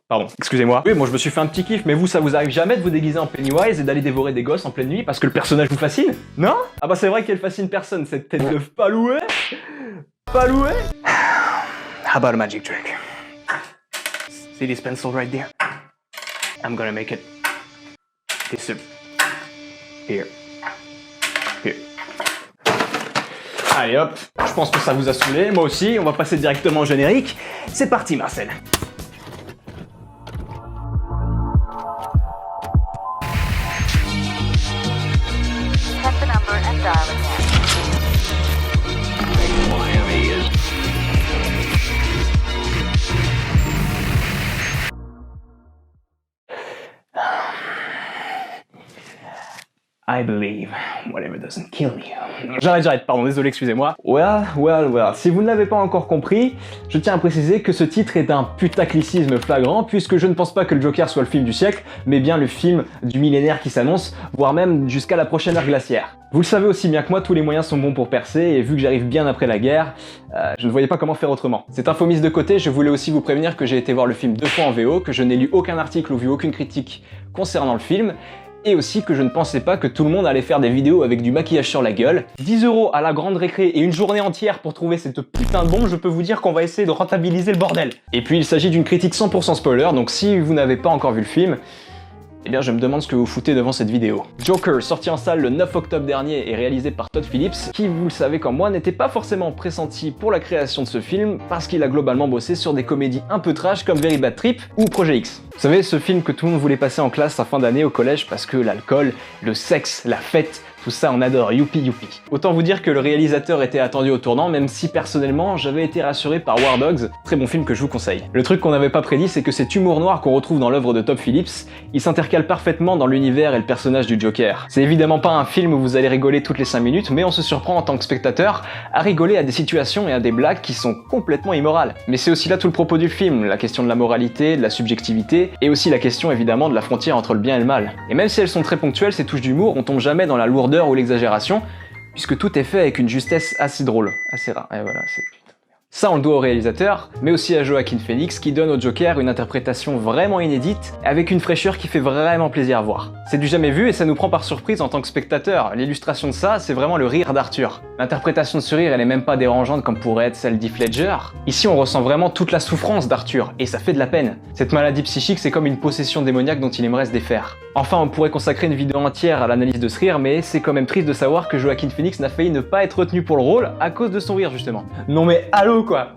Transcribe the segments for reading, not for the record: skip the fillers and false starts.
Pardon, excusez-moi. Oui, moi je me suis fait un petit kiff, mais vous, ça vous arrive jamais de vous déguiser en Pennywise et d'aller dévorer des gosses en pleine nuit parce que le personnage vous fascine? Non? Ah bah c'est vrai qu'elle fascine personne, cette tête de palouet. Palouet? How about a magic trick? See this pencil right there? I'm gonna make it disappear. Here. Allez hop, je pense que ça vous a saoulé, moi aussi, on va passer directement au générique. C'est parti Marcel. Check the number and dial again. I believe whatever doesn't kill you. J'arrête, pardon, désolé, excusez-moi. Well, si vous ne l'avez pas encore compris, je tiens à préciser que ce titre est un putaclicisme flagrant, puisque je ne pense pas que le Joker soit le film du siècle, mais bien le film du millénaire qui s'annonce, voire même jusqu'à la prochaine ère glaciaire. Vous le savez aussi bien que moi, tous les moyens sont bons pour percer, et vu que j'arrive bien après la guerre, je ne voyais pas comment faire autrement. Cette info mise de côté, je voulais aussi vous prévenir que j'ai été voir le film 2 fois en VO, que je n'ai lu aucun article ou vu aucune critique concernant le film, et aussi que je ne pensais pas que tout le monde allait faire des vidéos avec du maquillage sur la gueule. 10 € à la grande récré et une journée entière pour trouver cette putain de bombe, je peux vous dire qu'on va essayer de rentabiliser le bordel. Et puis il s'agit d'une critique 100% spoiler, donc si vous n'avez pas encore vu le film, eh bien je me demande ce que vous foutez devant cette vidéo. Joker, sorti en salle le 9 octobre dernier et réalisé par Todd Phillips, qui, vous le savez comme moi, n'était pas forcément pressenti pour la création de ce film, parce qu'il a globalement bossé sur des comédies un peu trash comme Very Bad Trip ou Projet X. Vous savez, ce film que tout le monde voulait passer en classe en fin d'année au collège parce que l'alcool, le sexe, la fête, tout ça on adore, youpi. Autant vous dire que le réalisateur était attendu au tournant, même si personnellement j'avais été rassuré par War Dogs, très bon film que je vous conseille. Le truc qu'on n'avait pas prédit, c'est que cet humour noir qu'on retrouve dans l'œuvre de Todd Phillips, il s'intercale parfaitement dans l'univers et le personnage du Joker. C'est évidemment pas un film où vous allez rigoler toutes les 5 minutes, mais on se surprend en tant que spectateur à rigoler à des situations et à des blagues qui sont complètement immorales. Mais c'est aussi là tout le propos du film, la question de la moralité, de la subjectivité, et aussi la question évidemment de la frontière entre le bien et le mal. Et même si elles sont très ponctuelles, ces touches d'humour, on tombe jamais dans la lourdeur ou l'exagération, puisque tout est fait avec une justesse assez drôle, assez rare. Et voilà, c'est... Ça, on le doit au réalisateur, mais aussi à Joaquin Phoenix, qui donne au Joker une interprétation vraiment inédite, avec une fraîcheur qui fait vraiment plaisir à voir. C'est du jamais vu et ça nous prend par surprise en tant que spectateur. L'illustration de ça, c'est vraiment le rire d'Arthur. L'interprétation de ce rire, elle est même pas dérangeante comme pourrait être celle d'Heath Ledger. Ici, on ressent vraiment toute la souffrance d'Arthur, et ça fait de la peine. Cette maladie psychique, c'est comme une possession démoniaque dont il aimerait se défaire. Enfin, on pourrait consacrer une vidéo entière à l'analyse de ce rire, mais c'est quand même triste de savoir que Joaquin Phoenix n'a failli ne pas être retenu pour le rôle à cause de son rire, justement. Non mais allô quoi!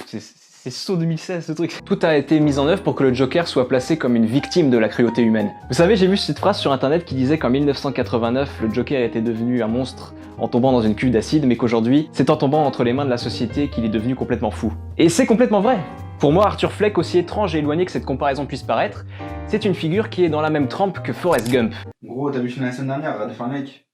C'est saut 2016 ce truc. Tout a été mis en œuvre pour que le Joker soit placé comme une victime de la cruauté humaine. Vous savez, j'ai vu cette phrase sur internet qui disait qu'en 1989, le Joker était devenu un monstre en tombant dans une cuve d'acide, mais qu'aujourd'hui, c'est en tombant entre les mains de la société qu'il est devenu complètement fou. Et c'est complètement vrai. Pour moi, Arthur Fleck, aussi étrange et éloigné que cette comparaison puisse paraître, c'est une figure qui est dans la même trempe que Forrest Gump. Gros, t'as vu la semaine dernière, regarde faire un mec.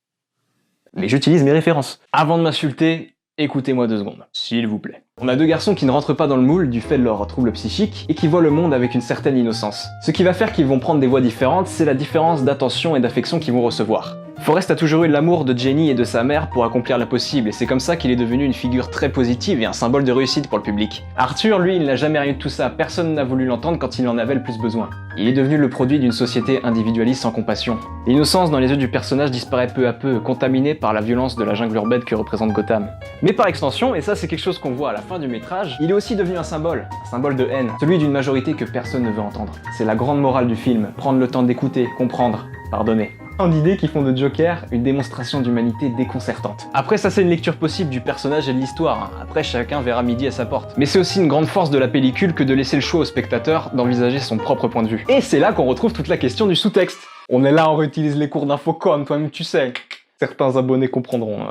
Mais j'utilise mes références. Avant de m'insulter, écoutez-moi 2 secondes, s'il vous plaît. On a 2 garçons qui ne rentrent pas dans le moule du fait de leur trouble psychique et qui voient le monde avec une certaine innocence. Ce qui va faire qu'ils vont prendre des voies différentes, c'est la différence d'attention et d'affection qu'ils vont recevoir. Forrest a toujours eu l'amour de Jenny et de sa mère pour accomplir l'impossible, et c'est comme ça qu'il est devenu une figure très positive et un symbole de réussite pour le public. Arthur, lui, il n'a jamais rien de tout ça, personne n'a voulu l'entendre quand il en avait le plus besoin. Il est devenu le produit d'une société individualiste sans compassion. L'innocence dans les yeux du personnage disparaît peu à peu, contaminée par la violence de la jungle urbaine que représente Gotham. Mais par extension, et ça c'est quelque chose qu'on voit à la fin du métrage, il est aussi devenu un symbole de haine, celui d'une majorité que personne ne veut entendre. C'est la grande morale du film, prendre le temps d'écouter, comprendre, pardonner. D'idées qui font de Joker une démonstration d'humanité déconcertante. Après ça c'est une lecture possible du personnage et de l'histoire, après chacun verra midi à sa porte. Mais c'est aussi une grande force de la pellicule que de laisser le choix au spectateur d'envisager son propre point de vue. Et c'est là qu'on retrouve toute la question du sous-texte. On est là, on réutilise les cours d'Infocom, toi-même tu sais. Certains abonnés comprendront,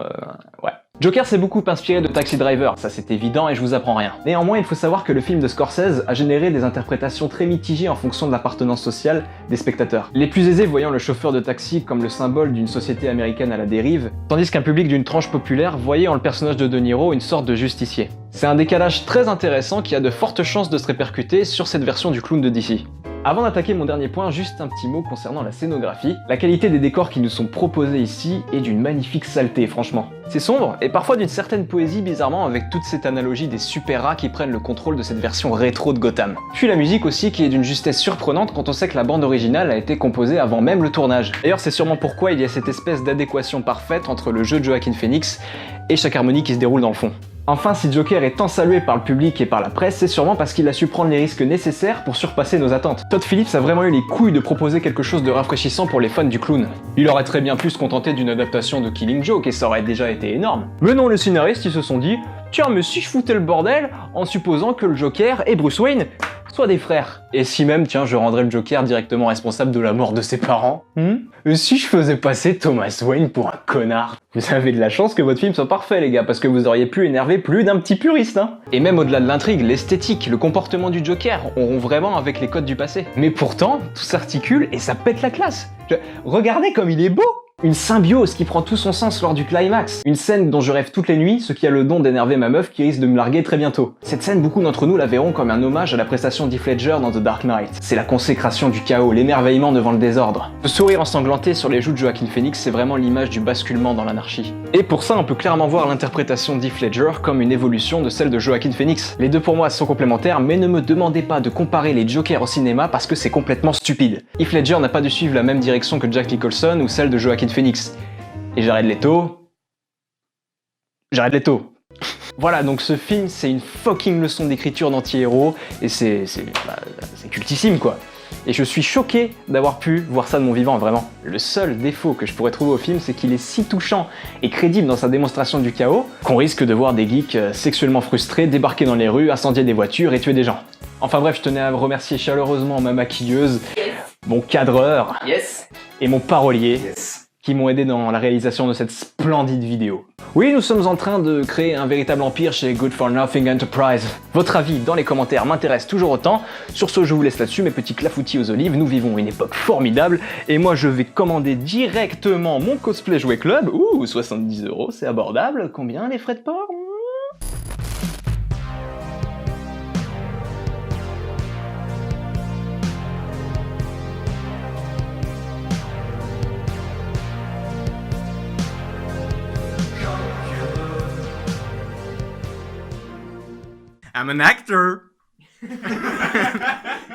ouais. Joker s'est beaucoup inspiré de Taxi Driver, ça c'est évident et je vous apprends rien. Néanmoins, il faut savoir que le film de Scorsese a généré des interprétations très mitigées en fonction de l'appartenance sociale des spectateurs. Les plus aisés voyant le chauffeur de taxi comme le symbole d'une société américaine à la dérive, tandis qu'un public d'une tranche populaire voyait en le personnage de De Niro une sorte de justicier. C'est un décalage très intéressant qui a de fortes chances de se répercuter sur cette version du clown de DC. Avant d'attaquer mon dernier point, juste un petit mot concernant la scénographie. La qualité des décors qui nous sont proposés ici est d'une magnifique saleté, franchement. C'est sombre, et parfois d'une certaine poésie bizarrement avec toute cette analogie des super rats qui prennent le contrôle de cette version rétro de Gotham. Puis la musique aussi qui est d'une justesse surprenante quand on sait que la bande originale a été composée avant même le tournage. D'ailleurs c'est sûrement pourquoi il y a cette espèce d'adéquation parfaite entre le jeu de Joaquin Phoenix et chaque harmonie qui se déroule dans le fond. Enfin, si Joker est tant salué par le public et par la presse, c'est sûrement parce qu'il a su prendre les risques nécessaires pour surpasser nos attentes. Todd Phillips a vraiment eu les couilles de proposer quelque chose de rafraîchissant pour les fans du clown. Il aurait très bien pu se contenter d'une adaptation de Killing Joke et ça aurait déjà été énorme. Mais non, les scénaristes ils se sont dit « Tiens, mais si je foutais le bordel en supposant que le Joker et Bruce Wayne soient des frères. Et si même, tiens, je rendrais le Joker directement responsable de la mort de ses parents Et si je faisais passer Thomas Wayne pour un connard? Vous avez de la chance que votre film soit parfait, les gars, parce que vous auriez pu énerver plus d'un petit puriste, hein. Et même au-delà de l'intrigue, l'esthétique, le comportement du Joker auront vraiment avec les codes du passé. Mais pourtant, tout s'articule et ça pète la classe. Regardez comme il est beau! Une symbiose qui prend tout son sens lors du climax. Une scène dont je rêve toutes les nuits, ce qui a le don d'énerver ma meuf qui risque de me larguer très bientôt. Cette scène, beaucoup d'entre nous la verront comme un hommage à la prestation d'Heath Ledger dans The Dark Knight. C'est la consécration du chaos, l'émerveillement devant le désordre. Le sourire ensanglanté sur les joues de Joaquin Phoenix, c'est vraiment l'image du basculement dans l'anarchie. Et pour ça, on peut clairement voir l'interprétation d'Heath Ledger comme une évolution de celle de Joaquin Phoenix. Les deux pour moi sont complémentaires, mais ne me demandez pas de comparer les Jokers au cinéma parce que c'est complètement stupide. Heath Ledger n'a pas dû suivre la même direction que Jack Nicholson ou celle de Joaquin Phoenix. Et Jared Leto... Voilà, donc ce film, c'est une fucking leçon d'écriture d'anti-héros, et c'est cultissime, quoi. Et je suis choqué d'avoir pu voir ça de mon vivant, vraiment. Le seul défaut que je pourrais trouver au film, c'est qu'il est si touchant et crédible dans sa démonstration du chaos, qu'on risque de voir des geeks sexuellement frustrés débarquer dans les rues, incendier des voitures et tuer des gens. Enfin bref, je tenais à remercier chaleureusement ma maquilleuse, mon cadreur, et mon parolier, qui m'ont aidé dans la réalisation de cette splendide vidéo. Oui, nous sommes en train de créer un véritable empire chez Good for Nothing Enterprise. Votre avis dans les commentaires m'intéresse toujours autant. Sur ce, je vous laisse là-dessus, mes petits clafoutis aux olives. Nous vivons une époque formidable et moi je vais commander directement mon cosplay jouet club. Ouh, 70 €, c'est abordable. Combien les frais de port? I'm an actor.